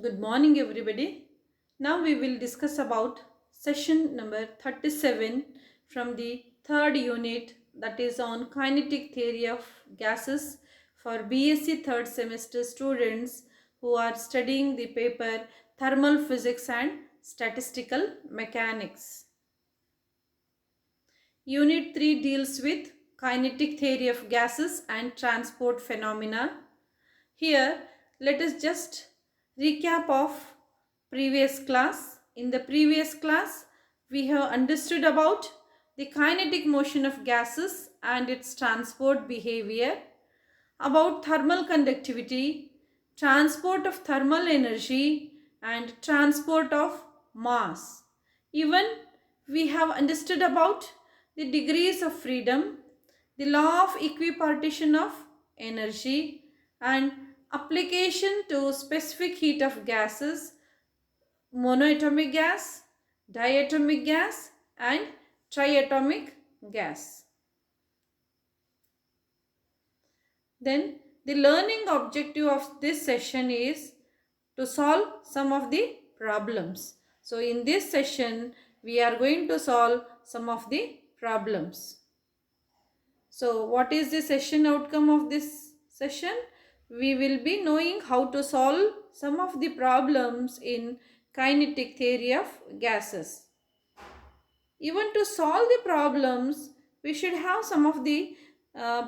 Good morning everybody. Now we will discuss about session number 37 from the third unit, that is on kinetic theory of gases for BSc third semester students who are studying the paper Thermal Physics and Statistical Mechanics. Unit 3 deals with kinetic theory of gases and transport phenomena. Here, let us just recap of previous class. In the previous class, we have understood about the kinetic motion of gases and its transport behavior, about thermal conductivity, transport of thermal energy, and transport of mass. Even we have understood about the degrees of freedom, the law of equipartition of energy, and application to specific heat of gases, monoatomic gas, diatomic gas, and triatomic gas. Then the learning objective of this session is to solve some of the problems. So in this session we are going to solve some of the problems. So what is the session outcome of this session? We will be knowing how to solve some of the problems in kinetic theory of gases. Even to solve the problems, we should have some of the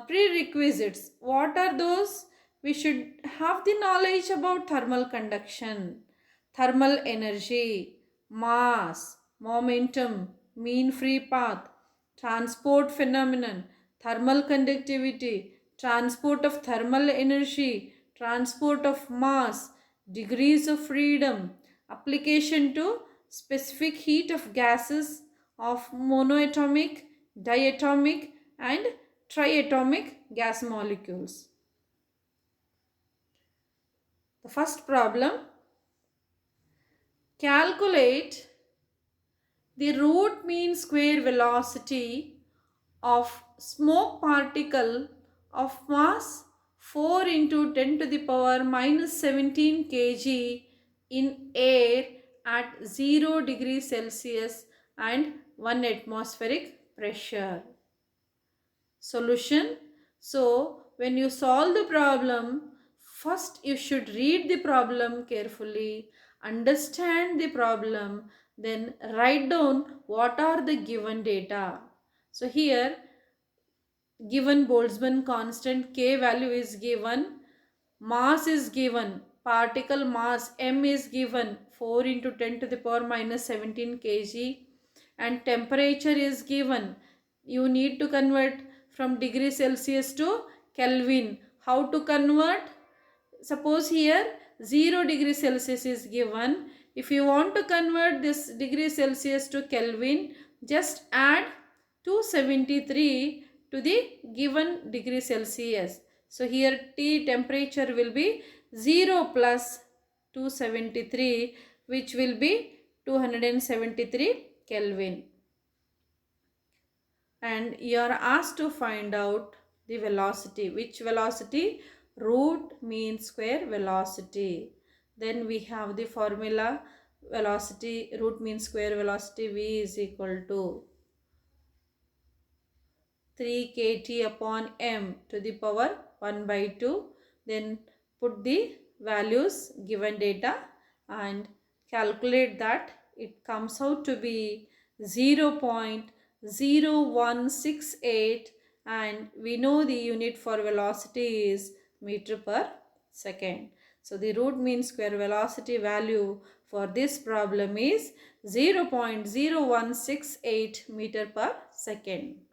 prerequisites. What are those? We should have the knowledge about thermal conduction, thermal energy, mass, momentum, mean free path, transport phenomenon, thermal conductivity, transport of thermal energy, transport of mass, degrees of freedom, application to specific heat of gases of monoatomic, diatomic, and triatomic gas molecules. The first problem: calculate the root mean square velocity of smoke particle of mass 4 into 10 to the power minus 17 kg in air at 0 degrees Celsius and 1 atmospheric pressure. Solution. So when you solve the problem, first you should read the problem carefully, understand the problem, then write down what are the given data. So here given Boltzmann constant K value is given, mass is given, particle mass M is given 4 into 10 to the power minus 17 kg, and temperature is given. You need to convert from degree Celsius to Kelvin. How to convert? Suppose here 0 degree Celsius is given. If you want to convert this degree Celsius to Kelvin, just add 273 to the given degree Celsius. So here T temperature will be 0 plus 273, which will be 273 Kelvin. And you are asked to find out the velocity. Which velocity? Root mean square velocity. Then we have the formula: velocity, root mean square velocity V is equal to 3 kt upon m to the power 1 by 2. Then put the values, given data, and calculate that. It comes out to be 0.0168, and we know the unit for velocity is meter per second. So the root mean square velocity value for this problem is 0.0168 meter per second.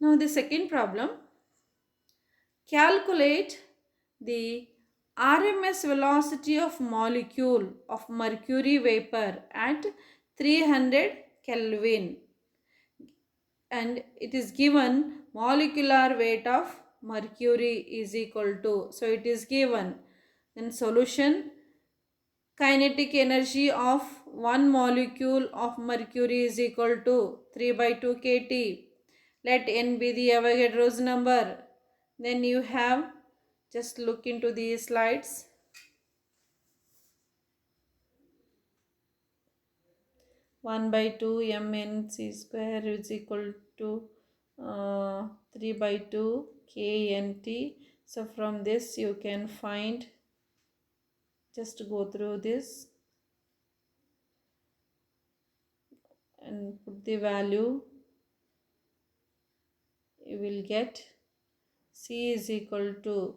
Now the second problem: calculate the RMS velocity of molecule of mercury vapor at 300 Kelvin, and it is given molecular weight of mercury is equal to, so it is given. Then solution: kinetic energy of one molecule of mercury is equal to 3 by 2 kT. Let n be the Avogadro's number. Then you have, just look into these slides. 1 by 2 mnc square is equal to 3 by 2 knt. So from this you can find, just go through this and put the value. You will get C is equal to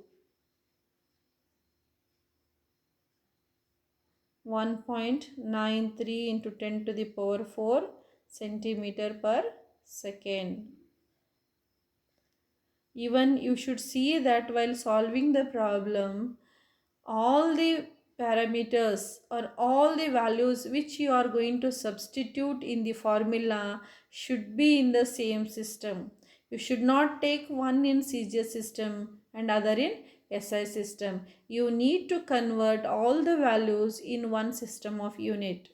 1.93 into 10 to the power 4 centimeter per second. Even you should see that while solving the problem, all the parameters or all the values which you are going to substitute in the formula should be in the same system. You should not take one in CGS system and other in SI system. You need to convert all the values in one system of unit.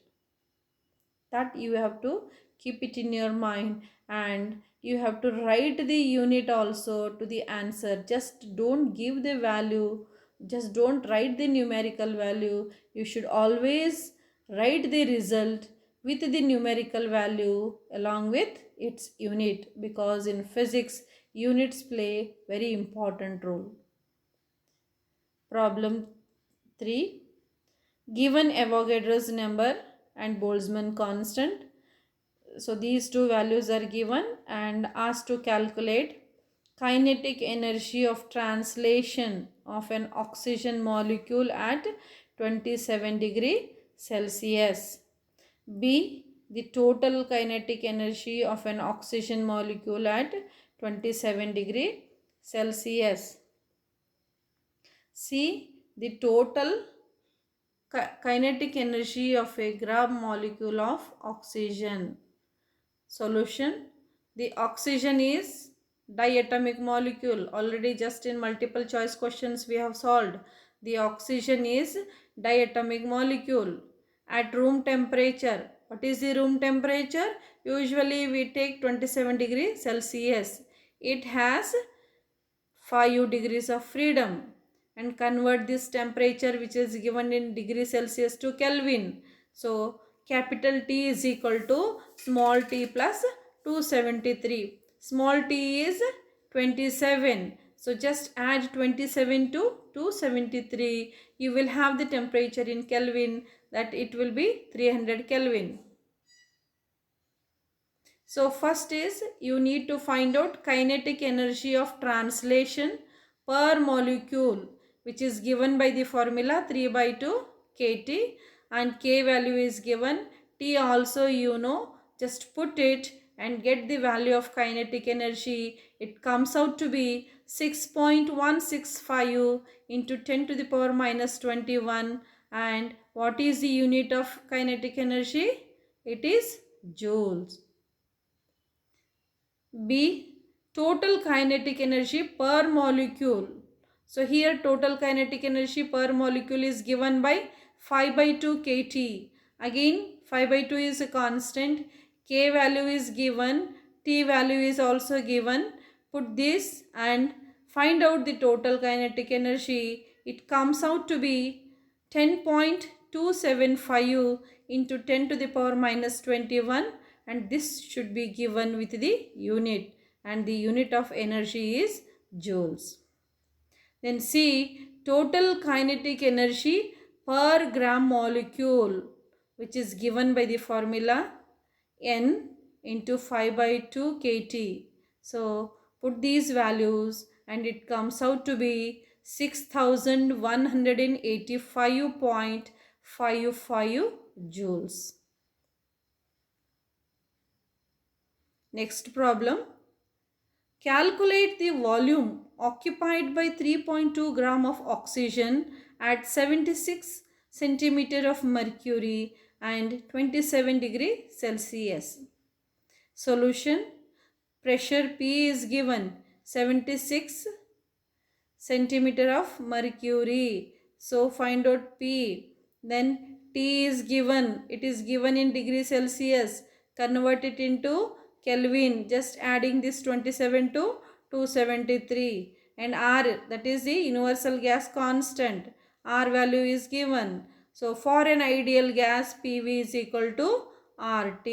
That you have to keep it in your mind, and you have to write the unit also to the answer. Just don't give the value, just don't write the numerical value. You should always write the result with the numerical value along with its unit, because in physics units play very important role. Problem 3. Given Avogadro's number and Boltzmann constant, so these two values are given and asked to calculate kinetic energy of translation of an oxygen molecule at 27 degree Celsius. B. The total kinetic energy of an oxygen molecule at 27 degree Celsius. C. The total kinetic energy of a gram molecule of oxygen. Solution. The oxygen is diatomic molecule. Already just in multiple choice questions we have solved. The oxygen is diatomic molecule at room temperature. What is the room temperature? Usually we take 27 degrees Celsius. It has 5 degrees of freedom, and convert this temperature which is given in degree Celsius to Kelvin. So capital T is equal to small t plus 273. Small t is 27. So just add 27 to 273. You will have the temperature in Kelvin, that it will be 300 Kelvin. So first is you need to find out kinetic energy of translation per molecule, which is given by the formula 3 by 2 kT, and K value is given. T also you know, just put it and get the value of kinetic energy. It comes out to be 6.165 into 10 to the power minus 21. And what is the unit of kinetic energy? It is joules. B. Total kinetic energy per molecule. So here total kinetic energy per molecule is given by 5 by 2 kT. Again 5 by 2 is a constant. K value is given. T value is also given. Put this and find out the total kinetic energy. It comes out to be 10.275 into 10 to the power minus 21, and this should be given with the unit, and the unit of energy is joules. Then C. Total kinetic energy per gram molecule, which is given by the formula N into 5 by 2 kT. So put these values and it comes out to be 6185.55 joules. Next problem. Calculate the volume occupied by 3.2 gram of oxygen at 76 centimeter of mercury and 27 degree Celsius. Solution. Pressure P is given 76 centimeter of mercury. So find out P. Then T is given. It is given in degree Celsius. Convert it into Kelvin. Just adding this 27 to 273. And R, that is the universal gas constant. R value is given. So for an ideal gas, PV is equal to RT.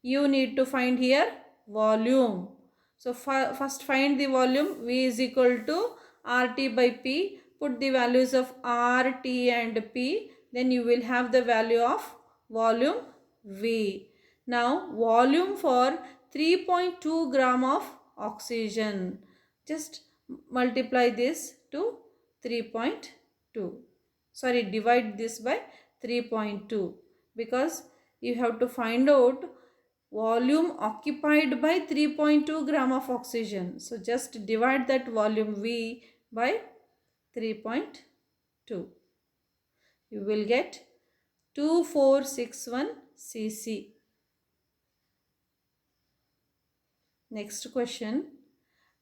You need to find here volume. So first find the volume. V is equal to RT by P. Put the values of R, T and P. Then you will have the value of volume V. Now volume for 3.2 gram of oxygen. Just multiply this to 3.2. Sorry, divide this by 3.2 because you have to find out volume occupied by 3.2 gram of oxygen. So just divide that volume V by 3.2. You will get 2461 cc. Next question.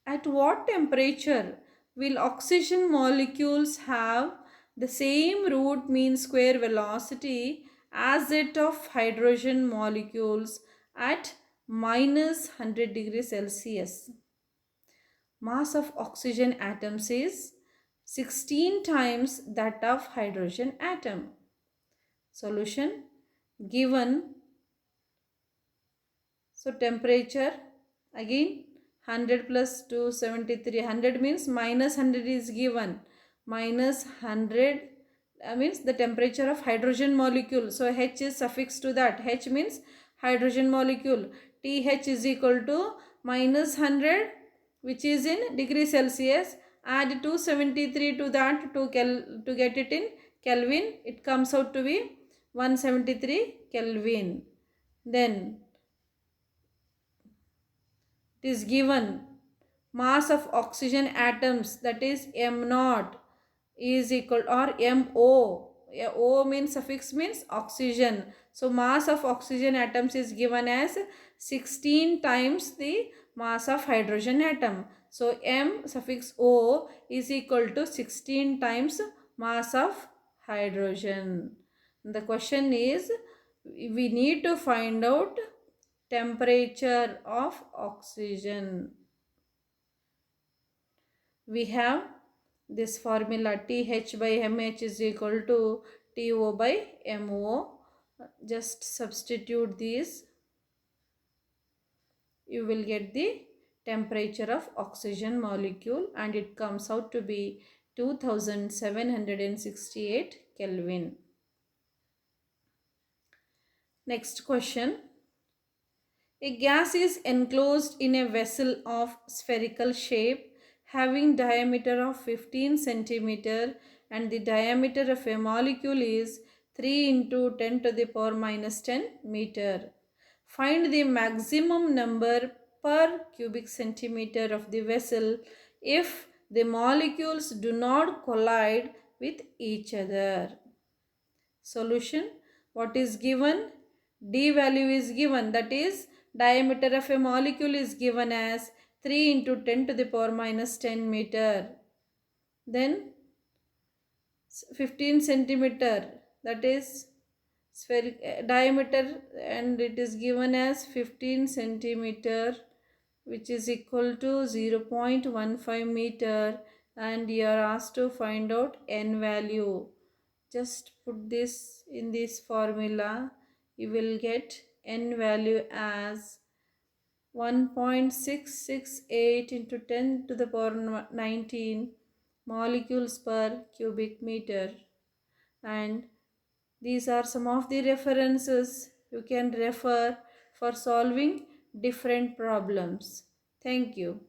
At what temperature will oxygen molecules have the same root mean square velocity as that of hydrogen molecules at minus 100 degrees Celsius? Mass of oxygen atoms is 16 times that of hydrogen atom. Solution. Given, so temperature again 100 plus 273, 100 means minus 100 is given, minus 100 means the temperature of hydrogen molecule. So H is suffixed to that. H means hydrogen molecule. TH is equal to minus 100 which is in degree Celsius. Add 273 to that to get it in Kelvin. It comes out to be 173 Kelvin. Then it is given mass of oxygen atoms, that is M naught, is equal, or MO. O means suffix means oxygen. So mass of oxygen atoms is given as 16 times the mass of hydrogen atom. So M suffix O is equal to 16 times mass of hydrogen. The question is, we need to find out temperature of oxygen. We have this formula TH by MH is equal to TO by MO. Just substitute these. You will get the temperature of oxygen molecule and it comes out to be 2768 Kelvin. Next question. A gas is enclosed in a vessel of spherical shape having diameter of 15 centimeter and the diameter of a molecule is 3 into 10 to the power minus 10 meter. Find the maximum number per cubic centimeter of the vessel if the molecules do not collide with each other. Solution. What is given? D value is given, that is diameter of a molecule is given as 3 into 10 to the power minus 10 meter. Then 15 centimeter, that is diameter, and it is given as 15 centimeter which is equal to 0.15 meter, and you are asked to find out N value. Just put this in this formula. You will get N value as 1.668 into 10 to the power 19 molecules per cubic meter. And these are some of the references you can refer for solving different problems. Thank you.